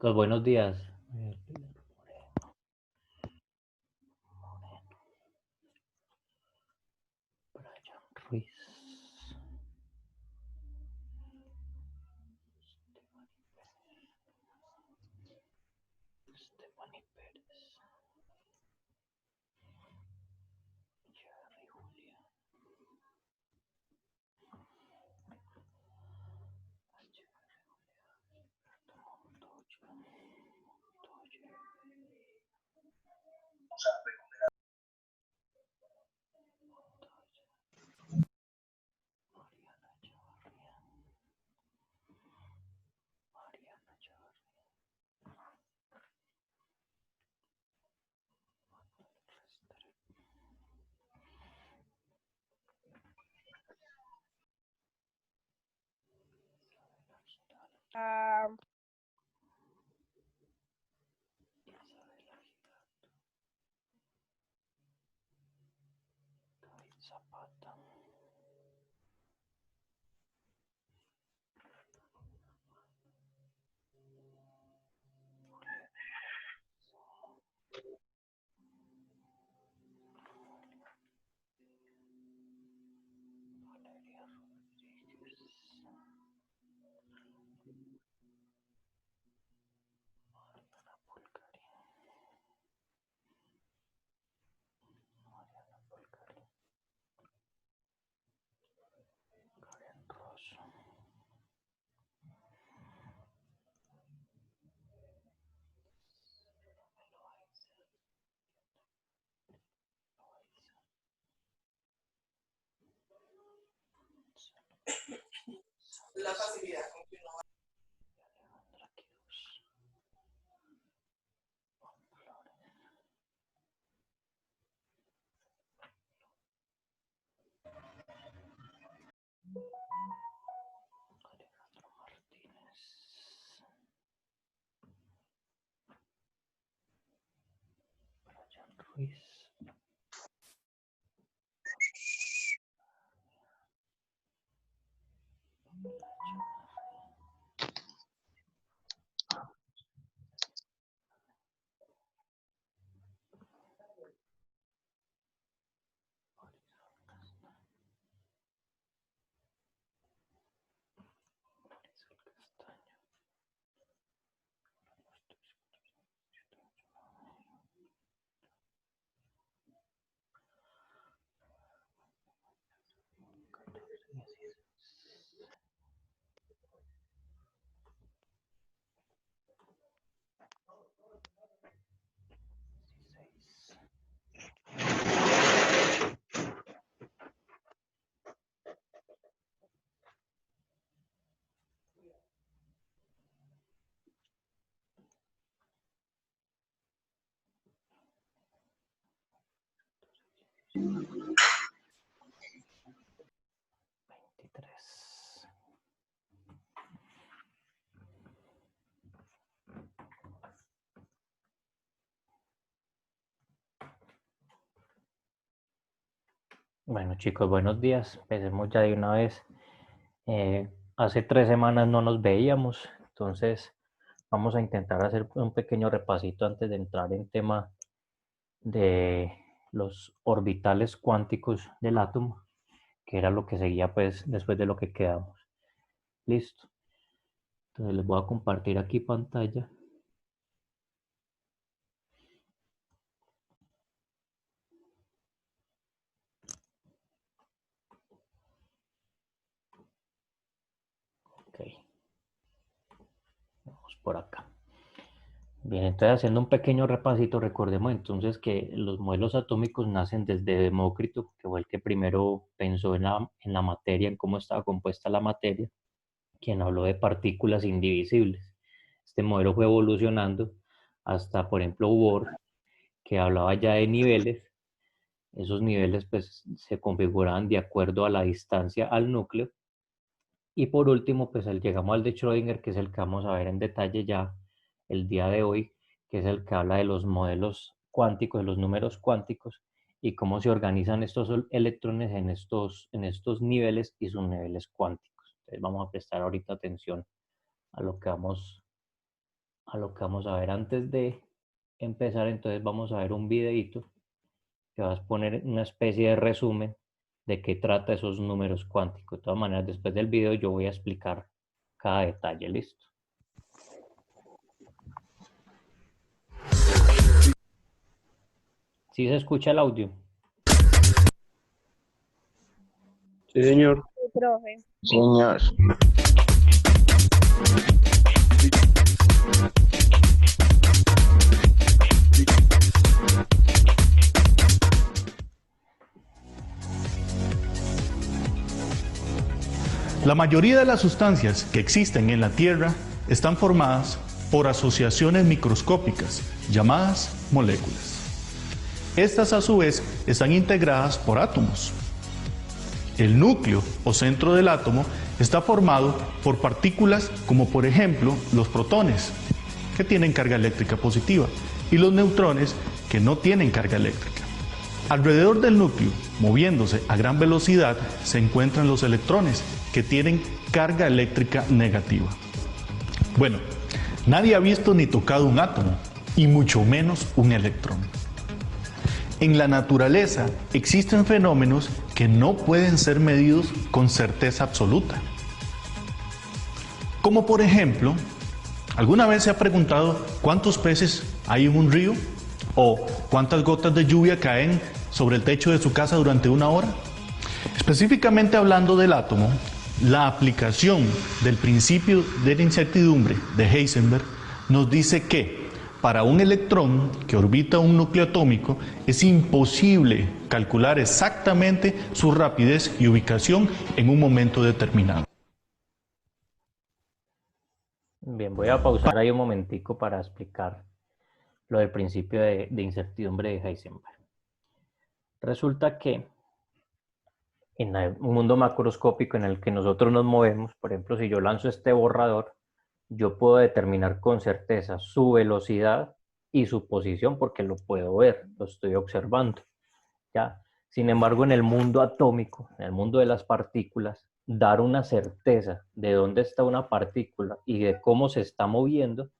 Chicos, buenos días. Brian Ruiz. Stephanie Pérez. Jerry Julián. Zapata. Valeria Rodríguez. Mariana Pulcari. Mariana Pulcari. Karen Rosso. La facilidad con que uno va. Alejandra Quirós. Juan Flores. Alejandro Martínez. Brian Ruiz. Marisol Castaño. Bueno, chicos, buenos días. Empecemos ya de una vez. Hace 3 semanas no nos veíamos, entonces vamos a intentar hacer un pequeño repasito antes de entrar en tema de los orbitales cuánticos del átomo, que era lo que seguía pues después de lo que quedamos. Listo. Entonces les voy a compartir aquí pantalla. Ok. Vamos por acá. Bien, entonces haciendo un pequeño repasito, recordemos entonces que los modelos atómicos nacen desde Demócrito, que fue el que primero pensó en la materia, en cómo estaba compuesta la materia, quien habló de partículas indivisibles. Este modelo fue evolucionando hasta, por ejemplo, Bohr, que hablaba ya de niveles. Esos niveles pues se configuraban de acuerdo a la distancia al núcleo. Y por último, pues llegamos al de Schrödinger, que es el que vamos a ver en detalle ya el día de hoy, que es el que habla de los modelos cuánticos, de los números cuánticos, y cómo se organizan estos electrones en estos niveles y sus niveles cuánticos. Entonces vamos a prestar ahorita atención a lo que vamos a ver. Antes de empezar, entonces vamos a ver un videito que vas a poner una especie de resumen de qué trata esos números cuánticos. De todas maneras, después del video yo voy a explicar cada detalle. ¿Listo? ¿Sí se escucha el audio? Sí, señor. Sí, profe. Señor. La mayoría de las sustancias que existen en la Tierra están formadas por asociaciones microscópicas llamadas moléculas. Estas a su vez están integradas por átomos. El núcleo o centro del átomo está formado por partículas como por ejemplo los protones, que tienen carga eléctrica positiva, y los neutrones, que no tienen carga eléctrica. Alrededor del núcleo, moviéndose a gran velocidad, se encuentran los electrones, que tienen carga eléctrica negativa. Bueno, nadie ha visto ni tocado un átomo, y mucho menos un electrón. En la naturaleza existen fenómenos que no pueden ser medidos con certeza absoluta. Como por ejemplo, ¿alguna vez se ha preguntado cuántos peces hay en un río? ¿O cuántas gotas de lluvia caen sobre el techo de su casa durante una hora? Específicamente hablando del átomo, la aplicación del principio de la incertidumbre de Heisenberg nos dice que para un electrón que orbita un núcleo atómico es imposible calcular exactamente su rapidez y ubicación en un momento determinado. Bien, voy a pausar ahí un momentico para explicar lo del principio de incertidumbre de Heisenberg. Resulta que en un mundo macroscópico en el que nosotros nos movemos, por ejemplo, si yo lanzo este borrador, yo puedo determinar con certeza su velocidad y su posición porque lo puedo ver, lo estoy observando. ¿Ya? Sin embargo, en el mundo atómico, en el mundo de las partículas, dar una certeza de dónde está una partícula y de cómo se está moviendo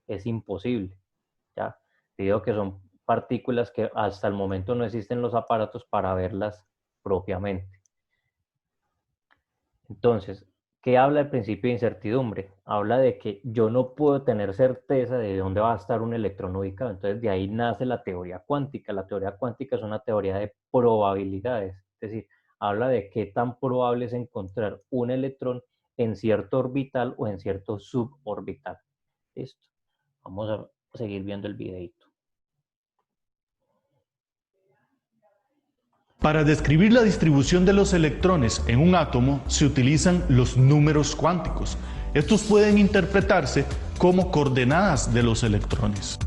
es imposible. ¿Ya? Digo que son partículas que hasta el momento no existen los aparatos para verlas propiamente. Entonces, ¿qué habla el principio de incertidumbre? Habla de que yo no puedo tener certeza de dónde va a estar un electrón ubicado. Entonces, de ahí nace la teoría cuántica. La teoría cuántica es una teoría de probabilidades. Es decir, habla de qué tan probable es encontrar un electrón en cierto orbital o en cierto suborbital. Listo. Vamos a seguir viendo el videito. Para describir la distribución de los electrones en un átomo se utilizan los números cuánticos. Estos pueden interpretarse como coordenadas de los electrones.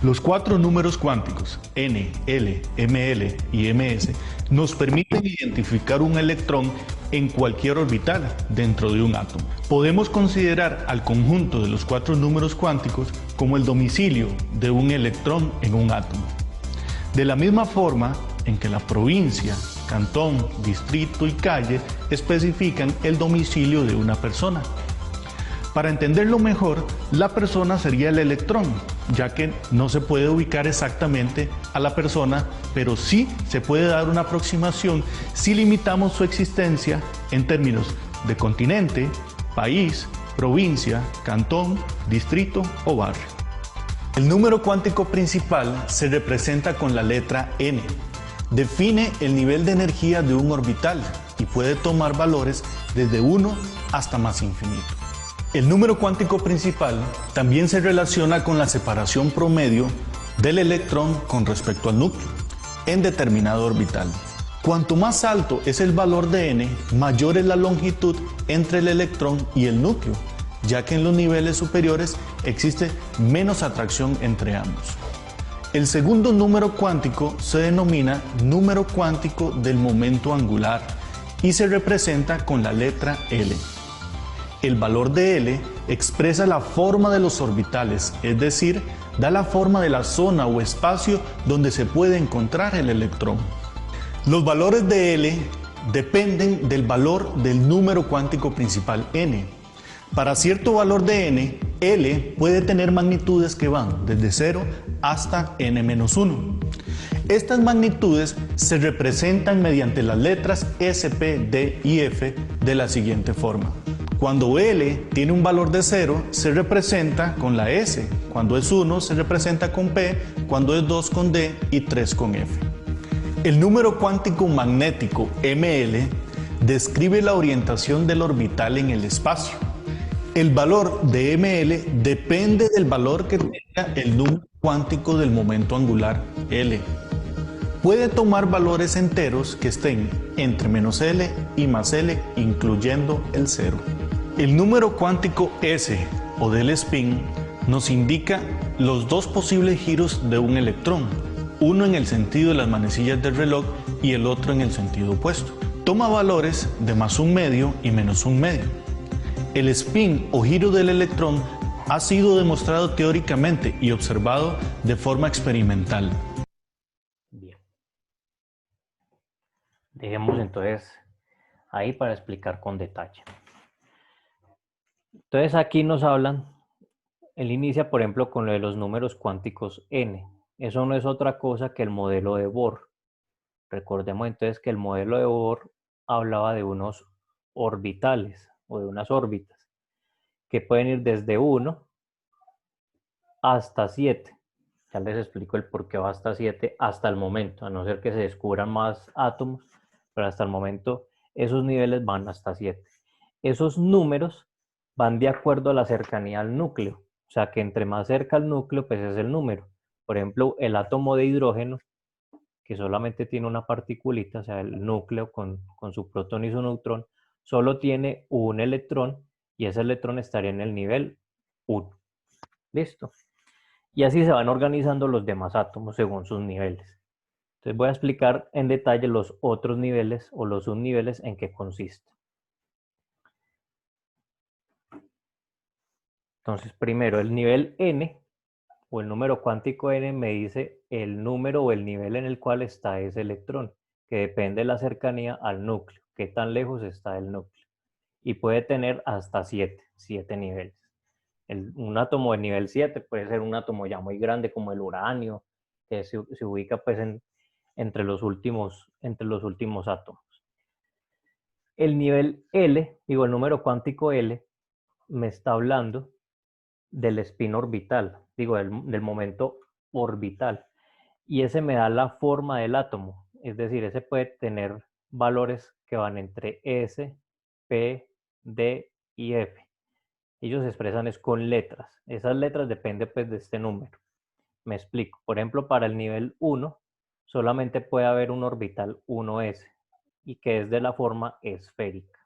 Los 4 números cuánticos, n, l, ml y ms, nos permiten identificar un electrón en cualquier orbital dentro de un átomo. Podemos considerar al conjunto de los 4 números cuánticos como el domicilio de un electrón en un átomo. De la misma forma en que la provincia, cantón, distrito y calle especifican el domicilio de una persona. Para entenderlo mejor, la persona sería el electrón, ya que no se puede ubicar exactamente a la persona, pero sí se puede dar una aproximación si limitamos su existencia en términos de continente, país, provincia, cantón, distrito o barrio. El número cuántico principal se representa con la letra n. Define el nivel de energía de un orbital y puede tomar valores desde 1 hasta más infinito. El número cuántico principal también se relaciona con la separación promedio del electrón con respecto al núcleo en determinado orbital. Cuanto más alto es el valor de n, mayor es la longitud entre el electrón y el núcleo, ya que en los niveles superiores existe menos atracción entre ambos. El segundo número cuántico se denomina número cuántico del momento angular y se representa con la letra L. El valor de L expresa la forma de los orbitales, es decir, da la forma de la zona o espacio donde se puede encontrar el electrón. Los valores de L dependen del valor del número cuántico principal n. Para cierto valor de n, L puede tener magnitudes que van desde 0 hasta n-1. Estas magnitudes se representan mediante las letras S, P, D y F de la siguiente forma. Cuando L tiene un valor de 0, se representa con la S. Cuando es 1, se representa con P. Cuando es 2, con D y 3 con F. El número cuántico magnético ML describe la orientación del orbital en el espacio. El valor de ML depende del valor que tenga el número cuántico del momento angular L. Puede tomar valores enteros que estén entre -L y +L, incluyendo el 0. El número cuántico S, o del spin, nos indica los dos posibles giros de un electrón, uno en el sentido de las manecillas del reloj y el otro en el sentido opuesto. Toma valores de +1/2 y -1/2. El spin o giro del electrón ha sido demostrado teóricamente y observado de forma experimental. Bien. Dejemos entonces ahí para explicar con detalle. Entonces aquí nos hablan, él inicia por ejemplo con lo de los números cuánticos n. Eso no es otra cosa que el modelo de Bohr. Recordemos entonces que el modelo de Bohr hablaba de unos orbitales o de unas órbitas que pueden ir desde 1 hasta 7. Ya les explico el por qué va hasta 7 hasta el momento, a no ser que se descubran más átomos, pero hasta el momento esos niveles van hasta 7. Esos números van de acuerdo a la cercanía al núcleo, o sea que entre más cerca al núcleo, pues es el número. Por ejemplo, el átomo de hidrógeno, que solamente tiene una particulita, o sea, el núcleo con su protón y su neutrón, solo tiene un electrón y ese electrón estaría en el nivel 1. ¿Listo? Y así se van organizando los demás átomos según sus niveles. Entonces voy a explicar en detalle los otros niveles o los subniveles en qué consiste. Entonces, primero, el nivel n, o el número cuántico n, me dice el número o el nivel en el cual está ese electrón, que depende de la cercanía al núcleo, qué tan lejos está del núcleo. Y puede tener hasta 7 niveles. Un átomo de nivel 7 puede ser un átomo ya muy grande como el uranio, que se ubica pues entre los últimos átomos. El nivel L, digo el número cuántico L, me está hablando del spin orbital, digo del momento orbital. Y ese me da la forma del átomo, es decir, ese puede tener valores que van entre S, P, D y F. Ellos se expresan es con letras. Esas letras dependen pues de este número. Me explico. Por ejemplo, para el nivel 1, solamente puede haber un orbital 1s y que es de la forma esférica.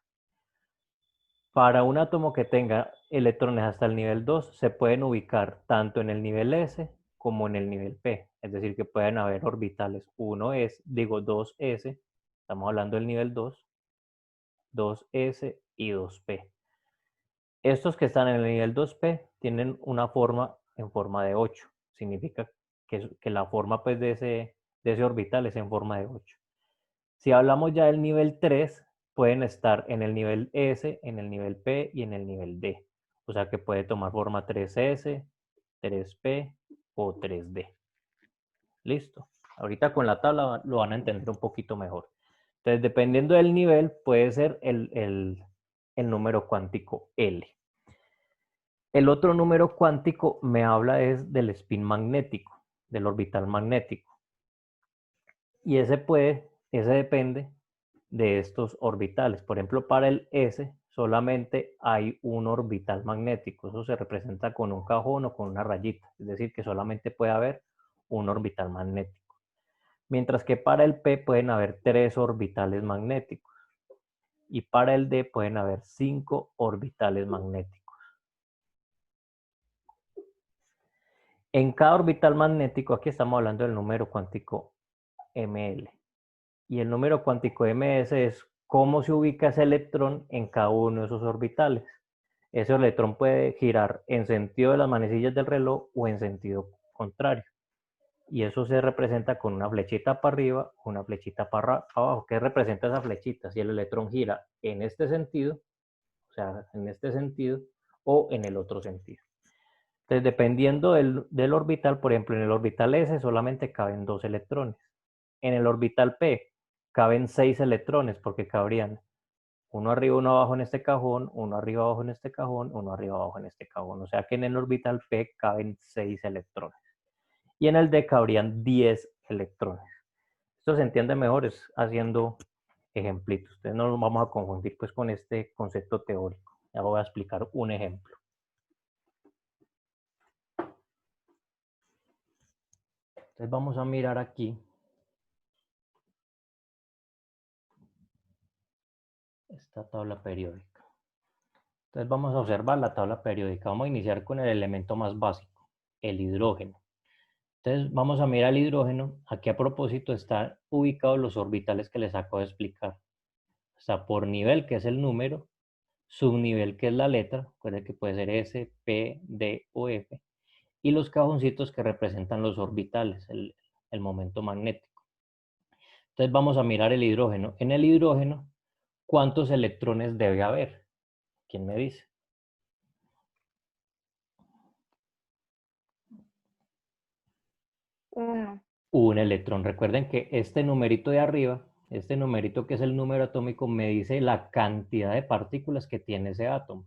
Para un átomo que tenga electrones hasta el nivel 2, se pueden ubicar tanto en el nivel S como en el nivel P. Es decir, que pueden haber orbitales 2s, estamos hablando del nivel 2, 2s y 2p. Estos que están en el nivel 2p tienen una forma en forma de 8. Significa que la forma pues, de ese orbital es en forma de 8. Si hablamos ya del nivel 3, pueden estar en el nivel S, en el nivel P y en el nivel D. O sea que puede tomar forma 3S, 3P o 3D. Listo. Ahorita con la tabla lo van a entender un poquito mejor. Entonces, dependiendo del nivel, puede ser el número cuántico L. El otro número cuántico me habla es del spin magnético, del orbital magnético. Y ese depende de estos orbitales. Por ejemplo, para el S solamente hay un orbital magnético. Eso se representa con un cajón o con una rayita. Es decir, que solamente puede haber un orbital magnético. Mientras que para el P pueden haber 3 orbitales magnéticos. Y para el D pueden haber 5 orbitales magnéticos. En cada orbital magnético, aquí estamos hablando del número cuántico ML. Y el número cuántico MS es cómo se ubica ese electrón en cada uno de esos orbitales. Ese electrón puede girar en sentido de las manecillas del reloj o en sentido contrario. Y eso se representa con una flechita para arriba, una flechita para abajo. ¿Qué representa esa flechita? Si el electrón gira en este sentido, o sea, en este sentido, o en el otro sentido. Entonces, dependiendo del orbital, por ejemplo, en el orbital S solamente caben 2 electrones. En el orbital P caben 6 electrones, porque cabrían uno arriba, uno abajo en este cajón, uno arriba, abajo en este cajón, uno arriba, abajo en este cajón. O sea que en el orbital P caben 6 electrones. Y en el D cabrían 10 electrones. Esto se entiende mejor es haciendo ejemplitos. Entonces no nos vamos a confundir pues con este concepto teórico. Ya voy a explicar un ejemplo. Entonces vamos a mirar aquí. Esta tabla periódica. Entonces vamos a observar la tabla periódica. Vamos a iniciar con el elemento más básico, el hidrógeno. Entonces vamos a mirar el hidrógeno. Aquí a propósito están ubicados los orbitales que les acabo de explicar. O sea, por nivel, que es el número, subnivel, que es la letra, recuerden que puede ser S, P, D o F, y los cajoncitos que representan los orbitales, el momento magnético. Entonces vamos a mirar el hidrógeno. En el hidrógeno, ¿cuántos electrones debe haber? ¿Quién me dice? Uno. Un electrón. Recuerden que este numerito de arriba, este numerito que es el número atómico, me dice la cantidad de partículas que tiene ese átomo.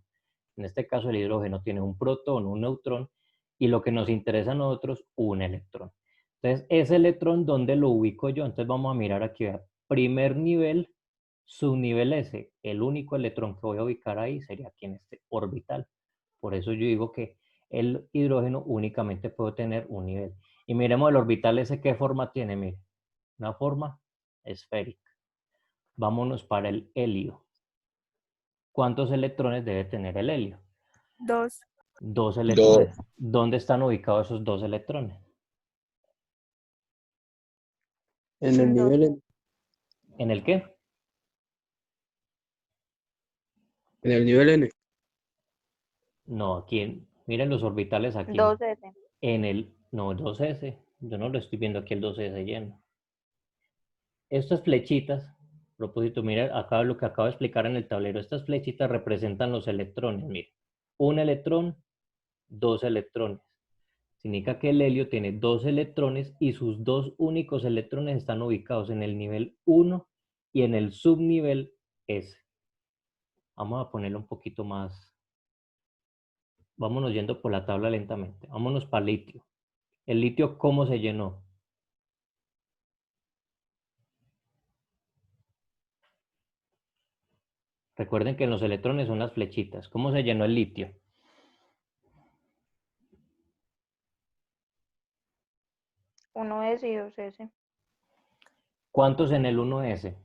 En este caso el hidrógeno tiene un protón, un neutrón, y lo que nos interesa a nosotros, un electrón. Entonces, ese electrón, ¿dónde lo ubico yo? Entonces vamos a mirar aquí, primer nivel, subnivel S. El único electrón que voy a ubicar ahí sería aquí en este orbital. Por eso yo digo que el hidrógeno únicamente puede tener un nivel. Y miremos el orbital S, ¿qué forma tiene? Mire, una forma esférica. Vámonos para el helio. ¿Cuántos electrones debe tener el helio? 2. 2 electrones. ¿Dónde están ubicados esos 2 electrones? En el nivel, ¿En el qué? en el nivel N. No, aquí, miren los orbitales aquí. 2S. En el, no, 2S. Yo no lo estoy viendo aquí el 2S lleno. Estas flechitas, a propósito, mira acá lo que acabo de explicar en el tablero. Estas flechitas representan los electrones. Mire, un electrón, 2 electrones. Significa que el helio tiene 2 electrones y sus 2 únicos electrones están ubicados en el nivel 1 y en el subnivel S. Vamos a ponerlo un poquito más. Vámonos yendo por la tabla lentamente. Vámonos para el litio. ¿El litio cómo se llenó? Recuerden que en los electrones son las flechitas. ¿Cómo se llenó el litio? Uno S y 2S. ¿Cuántos en el 1S?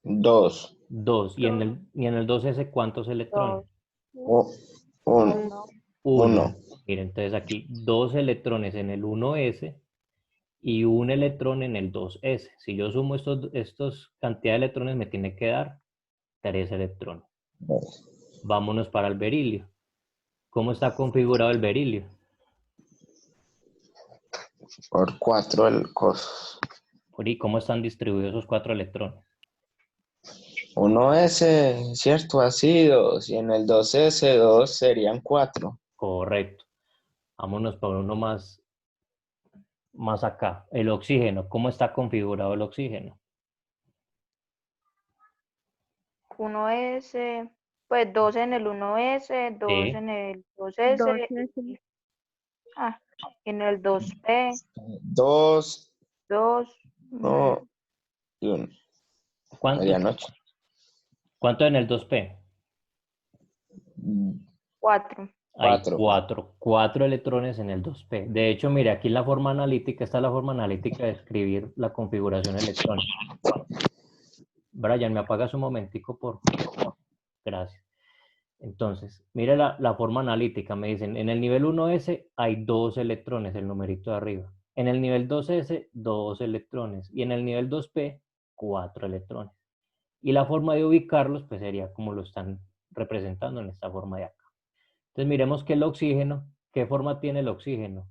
2. 2. ¿Y en el 2S cuántos electrones? 2. 1. 1. 1. Miren, entonces aquí 2 electrones en el 1S y un electrón en el 2S. Si yo sumo estos cantidad de electrones, me tiene que dar 3 electrones. Vámonos para el berilio. ¿Cómo está configurado el berilio? Por 4 el coso. ¿Y cómo están distribuidos esos 4 electrones? 1S, cierto, así 2. Y en el 2S, 2 serían 4. Correcto. Vámonos para uno más acá. El oxígeno. ¿Cómo está configurado el oxígeno? 1S. Pues 2 en el 1S, 2 Sí. en el 2S. En el 2P. 2, 2. 1 y 1. Medianoche. ¿Cuánto en el 2P? 4. Hay 4. 4 electrones en el 2P. De hecho, mire, aquí en la forma analítica, esta es la forma analítica de escribir la configuración electrónica. Brian, ¿me apagas un momentico, por favor? Gracias. Entonces, mire la forma analítica. Me dicen, en el nivel 1S hay 2 electrones, el numerito de arriba. En el nivel 2S, 2 electrones. Y en el nivel 2P, 4 electrones. Y la forma de ubicarlos, pues sería como lo están representando en esta forma de acá. Entonces miremos que el oxígeno ¿Qué forma tiene el oxígeno?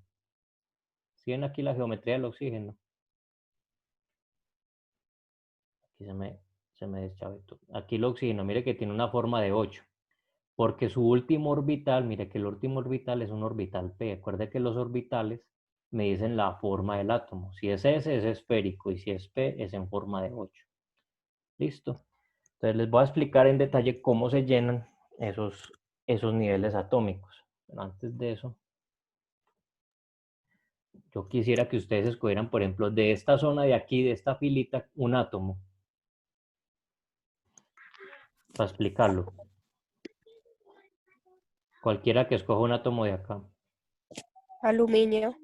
¿Sí ven aquí la geometría del oxígeno? Aquí se me deschavetó. Aquí el oxígeno, mire que tiene una forma de 8. Porque su último orbital, mire que el último orbital es un orbital P. Acuerde que los orbitales me dicen la forma del átomo. Si es S, es esférico. Y si es P, es en forma de 8. ¿Listo? Entonces les voy a explicar en detalle cómo se llenan esos niveles atómicos. Pero antes de eso, yo quisiera que ustedes escogieran, por ejemplo, de esta zona de aquí, de esta filita, un átomo. Para explicarlo. Cualquiera que escoja un átomo de acá. Aluminio.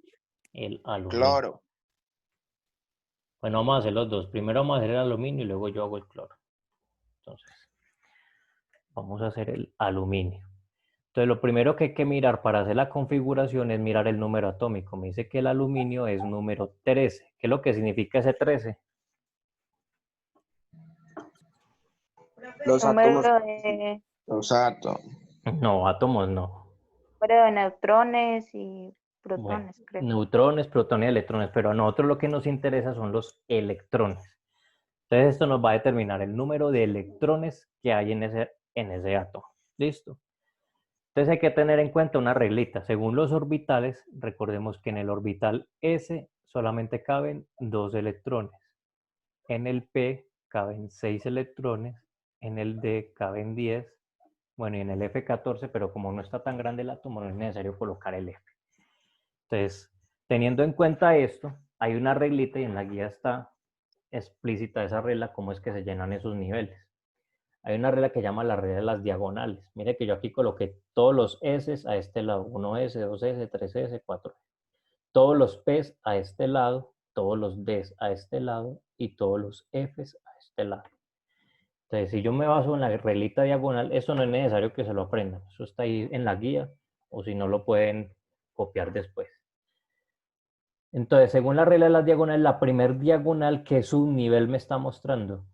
El aluminio. Cloro. Bueno, vamos a hacer los dos. Primero vamos a hacer el aluminio y luego yo hago el cloro. Entonces, vamos a hacer el aluminio. Entonces, lo primero que hay que mirar para hacer la configuración es mirar el número atómico. Me dice que el aluminio es número 13. ¿Qué es lo que significa ese 13? Los Número átomos. de, Los átomos. No, átomos no. número de neutrones y Bueno, protones, creo. neutrones, protones y electrones, pero a nosotros lo que nos interesa son los electrones. Entonces esto nos va a determinar el número de electrones que hay en ese átomo. ¿Listo? Entonces hay que tener en cuenta una reglita. Según los orbitales, recordemos que en el orbital S solamente caben 2 electrones. En el P caben 6 electrones. En el D caben 10. Bueno, y en el F14, pero como no está tan grande el átomo, no es necesario colocar el F. Entonces, teniendo en cuenta esto, hay una reglita y en la guía está explícita esa regla, cómo es que se llenan esos niveles. Hay una regla que llama la regla de las diagonales. Mire que yo aquí coloqué todos los S a este lado. 1S, 2S, 3S, 4S. Todos los P's a este lado, todos los D's a este lado y todos los F's a este lado. Entonces, si yo me baso en la reglita diagonal, eso no es necesario que se lo aprendan. Eso está ahí en la guía o si no lo pueden copiar después. Entonces, según la regla de las diagonales, la primer diagonal, ¿qué subnivel me está mostrando?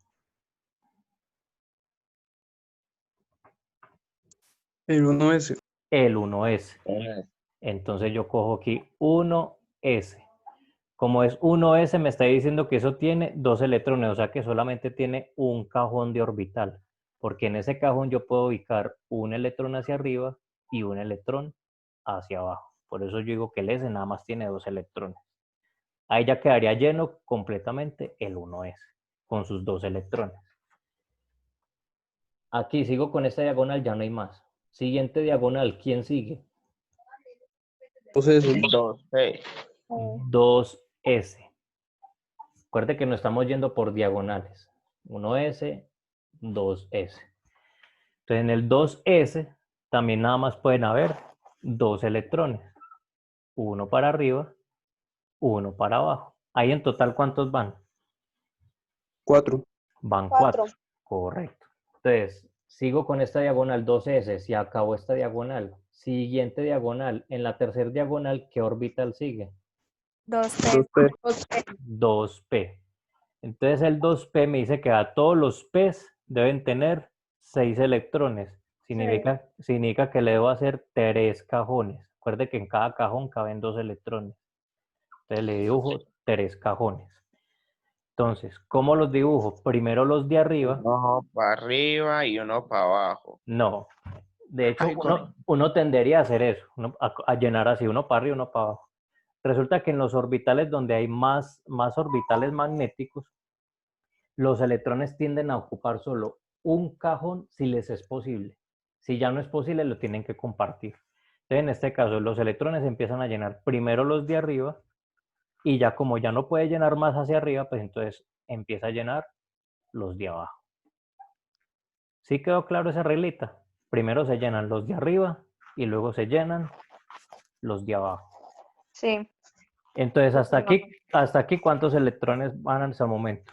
El 1S. El 1S. Entonces yo cojo aquí 1S. Como es 1S, me está diciendo que eso tiene 2 electrones, o sea que solamente tiene un cajón de orbital. Porque en ese cajón yo puedo ubicar un electrón hacia arriba y un electrón hacia abajo. Por eso yo digo que el S nada más tiene 2 electrones. Ahí ya quedaría lleno completamente el 1S, con sus 2 electrones. Aquí sigo con esta diagonal, ya no hay más. Siguiente diagonal, ¿quién sigue? 2S. 2P. 2S. Recuerde que nos estamos yendo por diagonales. 1S, 2S. Entonces en el 2S también nada más pueden haber 2 electrones. Uno para arriba, uno para abajo. Ahí en total, ¿cuántos van? 4. Van 4. Correcto. Entonces, sigo con esta diagonal 2S. Se acabó esta diagonal. Siguiente diagonal. En la tercera diagonal, ¿qué orbital sigue? 2P. 2P. Entonces el 2P me dice que a todos los P's deben tener 6 electrones. Significa que le debo hacer 3 cajones. Recuerde que en cada cajón caben 2 electrones. Entonces le dibujo 3 cajones. Entonces, ¿cómo los dibujo? Primero los de arriba. Uno para arriba y uno para abajo. No. De hecho, Ay, uno tendería a hacer eso, a llenar así, uno para arriba y uno para abajo. Resulta que en los orbitales donde hay más orbitales magnéticos, los electrones tienden a ocupar solo un cajón si les es posible. Si ya no es posible, lo tienen que compartir. Entonces, en este caso, los electrones empiezan a llenar primero los de arriba y ya como ya no puede llenar más hacia arriba, pues entonces empieza a llenar los de abajo. ¿Sí quedó claro esa reglita? Primero se llenan los de arriba y luego se llenan los de abajo. Sí. Entonces, hasta aquí, ¿cuántos electrones van hasta el momento?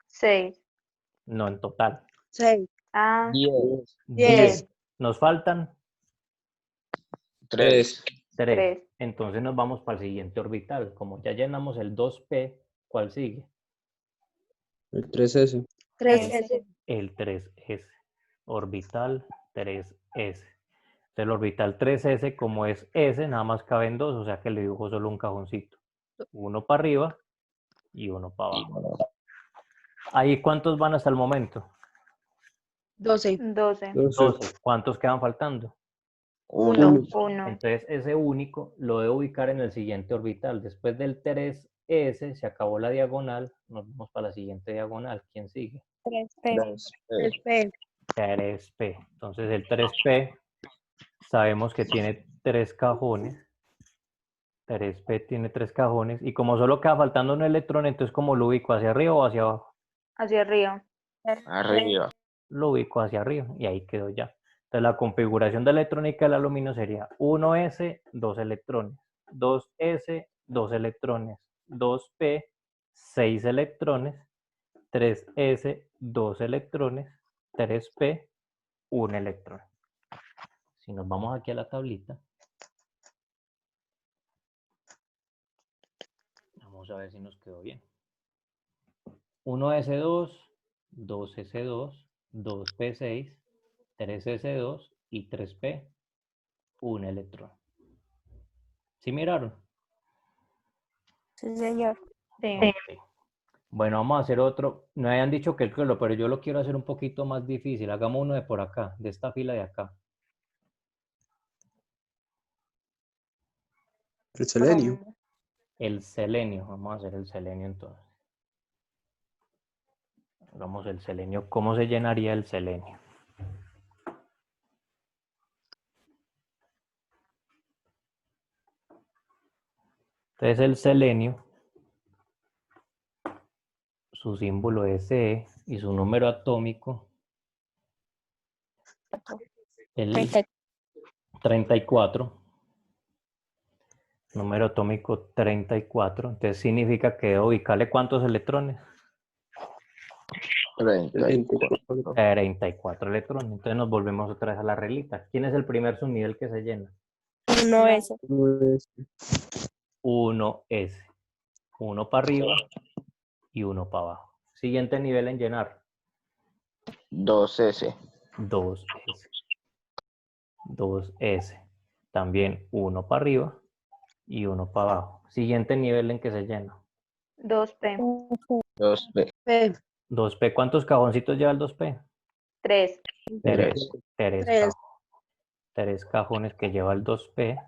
6. No, en total. 6. Ah, 10. 10. Nos faltan 3. 3. 3. Entonces nos vamos para el siguiente orbital. Como ya llenamos el 2P, ¿cuál sigue? El 3S. 3S. El 3S. Orbital 3S. Entonces el orbital 3s, como es s, nada más caben dos, o sea que le dibujo solo un cajoncito. Uno para arriba y uno para abajo. ¿Ahí cuántos van hasta el momento? 12. 12. 12. ¿Cuántos quedan faltando? 1. 1. Entonces ese único lo debo ubicar en el siguiente orbital. Después del 3s se acabó la diagonal, nos vamos para la siguiente diagonal. ¿Quién sigue? 3P. 3P. 3p. Entonces el 3p sabemos que tiene 3 cajones. 3p tiene 3 cajones. Y como solo queda faltando un electrón, entonces ¿cómo lo ubico? ¿Hacia arriba o hacia abajo? Hacia arriba. Arriba. Lo ubico hacia arriba y ahí quedó ya. Entonces la configuración de electrónica del aluminio sería 1s, 2 electrones, 2s, 2 electrones, 2p, 6 electrones, 3s, 2 electrones, 3p, 1 electrón. Si nos vamos aquí a la tablita, vamos a ver si nos quedó bien. 1s2, 2s2, 2p6, 3s2 y 3p, 1 electrón. ¿Sí miraron? Sí, señor. Sí. Ok. Bueno, vamos a hacer otro. Me habían dicho que el cloro, pero yo lo quiero hacer un poquito más difícil. Hagamos uno de por acá, de esta fila de acá. El selenio. El selenio. Vamos a hacer el selenio entonces. Hagamos el selenio. ¿Cómo se llenaría el selenio? Entonces el selenio, su símbolo es Ce y su número atómico, el 34. Número atómico 34. Entonces significa que debo ubicarle ¿cuántos electrones? 34. 34 electrones. Entonces nos volvemos otra vez a la reglita. ¿Quién es el primer subnivel que se llena? 1S. 1S. Uno para arriba y uno para abajo. Siguiente nivel en llenar. 2S. 2S. 2S. También uno para arriba y uno para abajo. Siguiente nivel en que se llena. 2p. 2P. 2P. ¿Cuántos cajoncitos lleva el 2P? 3. 3. 3 Tres. cajones que lleva el 2P.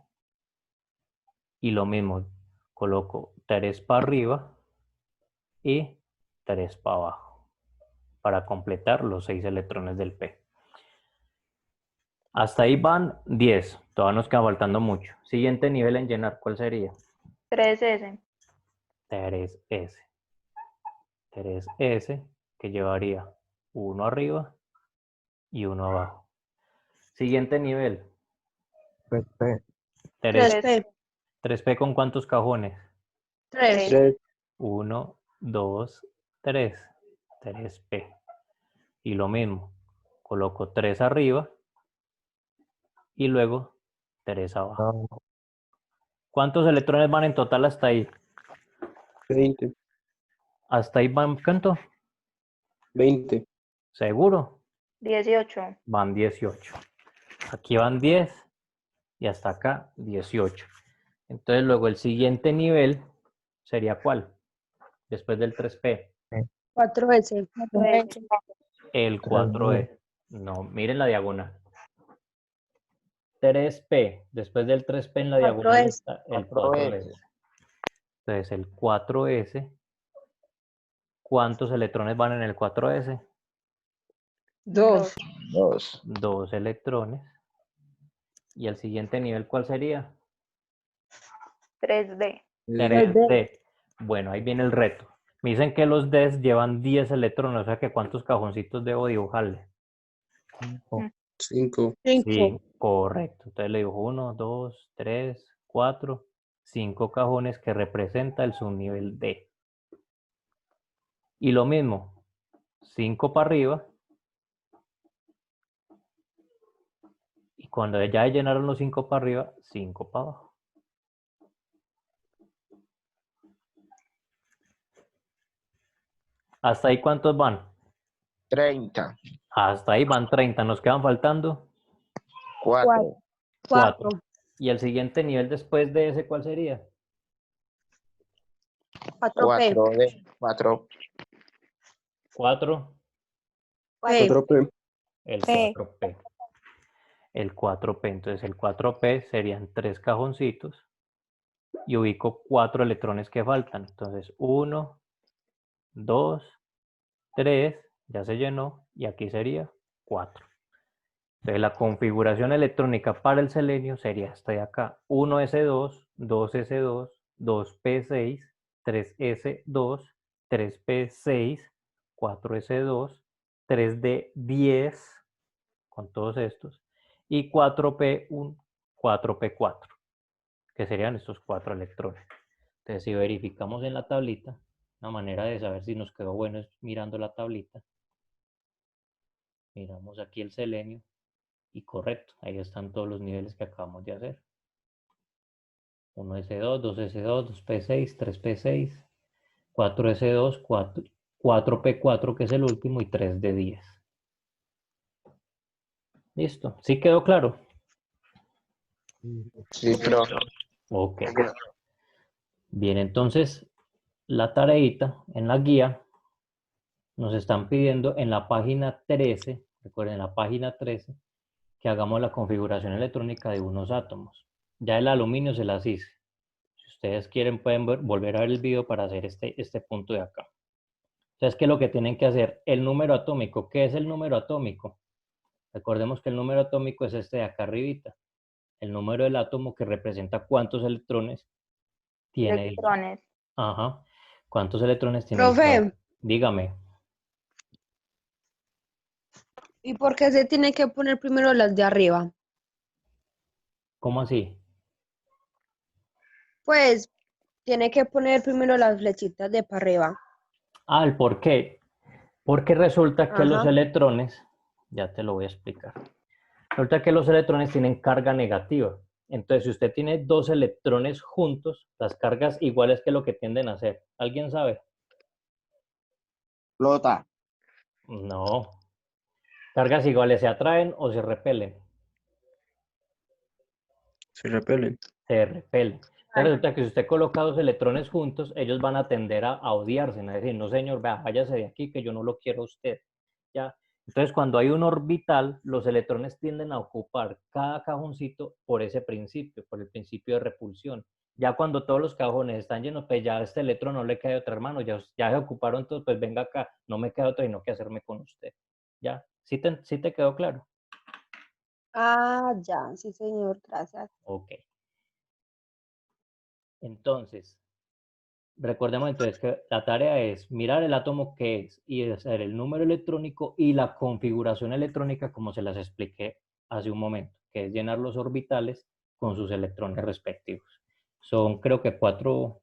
Y lo mismo, coloco 3 para arriba y 3 para abajo para completar los 6 electrones del P. Hasta ahí van 10. Todavía nos queda faltando mucho. Siguiente nivel en llenar, ¿cuál sería? 3s. 3S. 3S que llevaría uno arriba y uno abajo. Siguiente nivel. 3P. 3P. 3P con ¿cuántos cajones? 3. 3. 1, 2, 3. 3P. Y lo mismo. Coloco 3 arriba y luego 3 abajo. ¿Cuántos electrones van en total hasta ahí? 20. Hasta ahí van, ¿cuánto? 20. ¿Seguro? 18. Van 18. Aquí van 10 y hasta acá 18. Entonces luego el siguiente nivel sería ¿cuál? Después del 3P. 4S. El 4E. No, miren la diagonal. 3P. Después del 3P en la diagonal 4S. está el 4S. Entonces el 4S. ¿Cuántos electrones van en el 4S? 2. 2. 2 electrones. ¿Y el siguiente nivel cuál sería? 3d. 3D. Bueno, ahí viene el reto. Me dicen que los Ds llevan 10 electrones, o sea que ¿cuántos cajoncitos debo dibujarle? 5. 5. Sí, correcto. Entonces le dibujo 1, 2, 3, 4, 5 cajones que representa el subnivel D. Y lo mismo, 5 para arriba. Y cuando ya llenaron los 5 para arriba, 5 para abajo. ¿Hasta ahí cuántos van? 30. Hasta ahí van 30. Nos quedan faltando 4. 4. 4. ¿Y el siguiente nivel después de ese cuál sería? 4P. 4D, 4. 4, 4P. el P. 4P. El 4P, entonces el 4P serían 3 cajoncitos y ubico 4 electrones que faltan. Entonces 1, 2, 3, ya se llenó y aquí sería 4. Entonces la configuración electrónica para el selenio sería esta de acá: 1s2, 2s2, 2p6, 3s2, 3p6, 4s2, 3d10 con todos estos y 4p1, 4p4, que serían estos 4 electrones. Entonces si verificamos en la tablita, una manera de saber si nos quedó bueno es mirando la tablita. Miramos aquí el selenio. Y correcto, ahí están todos los niveles que acabamos de hacer. 1s2, 2s2, 2p6, 3p6, 4s2, 4p4 que es el último y 3d10. Listo, ¿sí quedó claro? Sí, pero Ok. Bien, entonces la tareita en la guía nos están pidiendo en la página 13, recuerden la página 13, que hagamos la configuración electrónica de unos átomos. Ya el aluminio se las hice. Si ustedes quieren pueden volver a ver el video para hacer este punto de acá. Entonces, ¿qué es lo que tienen que hacer? El número atómico. ¿Qué es el número atómico? Recordemos que el número atómico es este de acá arribita. El número del átomo que representa cuántos electrones tiene. Electrones. Ajá. ¿Cuántos electrones tiene el Profe, átomo? Dígame. ¿y por qué se tiene que poner primero las de arriba? ¿Cómo así? Pues tiene que poner primero las flechitas de para arriba. Ah, el por qué. Porque resulta que los Ajá. electrones, ya te lo voy a explicar. Resulta que los electrones tienen carga negativa. Entonces, si usted tiene 2 electrones juntos, las cargas iguales que lo que tienden a hacer. ¿Alguien sabe? Flota. No. Cargas iguales se atraen o se repelen. Se repelen. Se repelen. Entonces resulta que si usted coloca 2 electrones juntos, ellos van a tender a odiarse, a decir, no señor, vea, váyase de aquí que yo no lo quiero a usted. ¿Ya? Entonces cuando hay un orbital, los electrones tienden a ocupar cada cajoncito por ese principio, por el principio de repulsión. Ya cuando todos los cajones están llenos, pues ya a este electrón no le queda otro hermano, ya se ocuparon todos, pues venga acá, no me queda otro y no que hacerme con usted. ¿Ya? ¿Sí te quedó claro? Ah, ya, sí, señor, gracias. Ok. Entonces, recordemos entonces que la tarea es mirar el átomo que es y hacer el número electrónico y la configuración electrónica como se las expliqué hace un momento, que es llenar los orbitales con sus electrones respectivos. Son creo que cuatro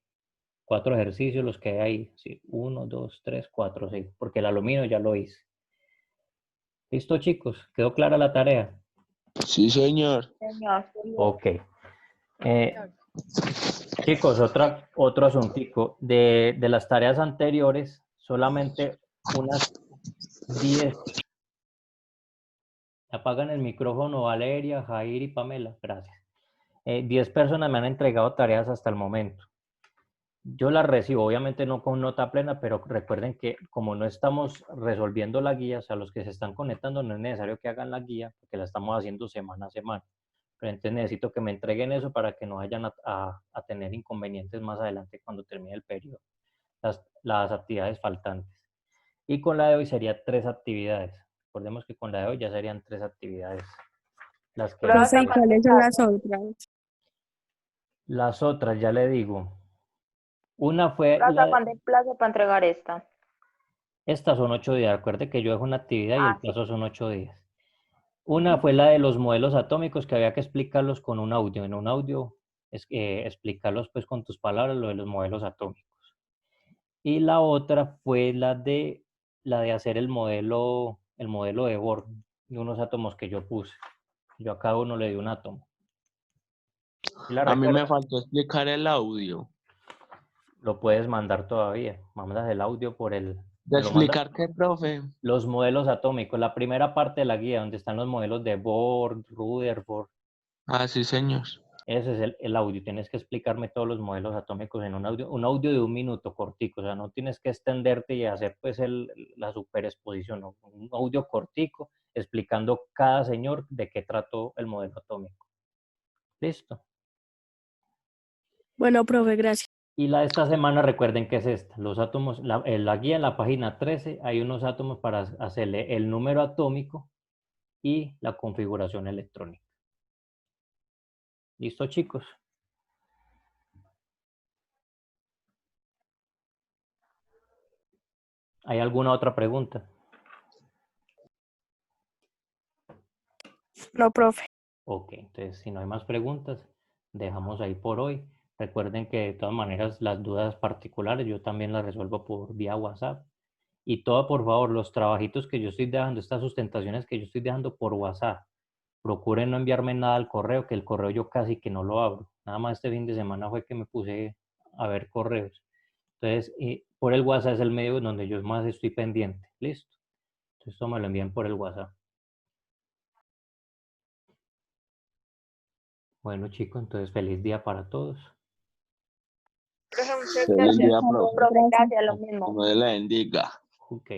ejercicios los que hay ahí. Sí, 1, 2, 3, 4, sí, porque el aluminio ya lo hice. ¿Listo, chicos? ¿Quedó clara la tarea? sí, señor. Señor. Ok. Chicos, otro asuntico. De las tareas anteriores, solamente unas 10. Apagan el micrófono Valeria, Jair y Pamela. Gracias. 10 personas me han entregado tareas hasta el momento. Yo las recibo, obviamente no con nota plena, pero recuerden que como no estamos resolviendo la guía, o sea, los que se están conectando no es necesario que hagan la guía, porque la estamos haciendo semana a semana. Pero entonces necesito que me entreguen eso para que no vayan a tener inconvenientes más adelante cuando termine el periodo. Las actividades faltantes. Y con la de hoy sería 3 actividades. Recordemos que con la de hoy ya serían 3 actividades. Las que Profe, Profe, ¿cuáles son las otras? las otras, ya le digo. Una fue ¿Hasta cuándo hay plazo para entregar esta? estas son 8 días. Recuerde que yo dejo una actividad y el Ah, plazo son 8 días. Una fue la de los modelos atómicos que había que explicarlos con un audio. En un audio explicarlos pues con tus palabras lo de los modelos atómicos. Y la otra fue la de hacer el modelo de Bohr de unos átomos que yo puse. Yo a cada uno le di un átomo. ¿Sí la A mí me recuerdas? faltó explicar el audio. Lo puedes mandar todavía. Mandas el audio por el... ¿De ¿Me lo mandas? explicar qué, profe? Los modelos atómicos, la primera parte de la guía donde están los modelos de Bohr, Rutherford, Ah, sí, señor. Ese es el audio. Tienes que explicarme todos los modelos atómicos en un audio de 1 minuto cortico. O sea, no tienes que extenderte y hacer pues la superexposición. ¿No? Un audio cortico explicando cada señor de qué trató el modelo atómico. Listo. Bueno, profe, gracias. Y la de esta semana, recuerden que es esta. Los átomos, la guía en la página 13, hay unos átomos para hacerle el número atómico y la configuración electrónica. ¿Listo, chicos? ¿Hay alguna otra pregunta? No, profe. Ok, entonces si no hay más preguntas, dejamos ahí por hoy. Recuerden que de todas maneras las dudas particulares yo también las resuelvo por vía WhatsApp. Y todo, por favor, los trabajitos que yo estoy dejando, estas sustentaciones que yo estoy dejando por WhatsApp, procuren no enviarme nada al correo, que el correo yo casi que no lo abro. Nada más este fin de semana fue que me puse a ver correos. Entonces, por el WhatsApp es el medio donde yo más estoy pendiente. ¿Listo? Entonces, esto me lo envían por el WhatsApp. Bueno, chicos, entonces feliz día para todos. Profe, muchas Feliz gracias. día, profe. Profe, gracias, lo mismo. Que me la bendiga. Ok.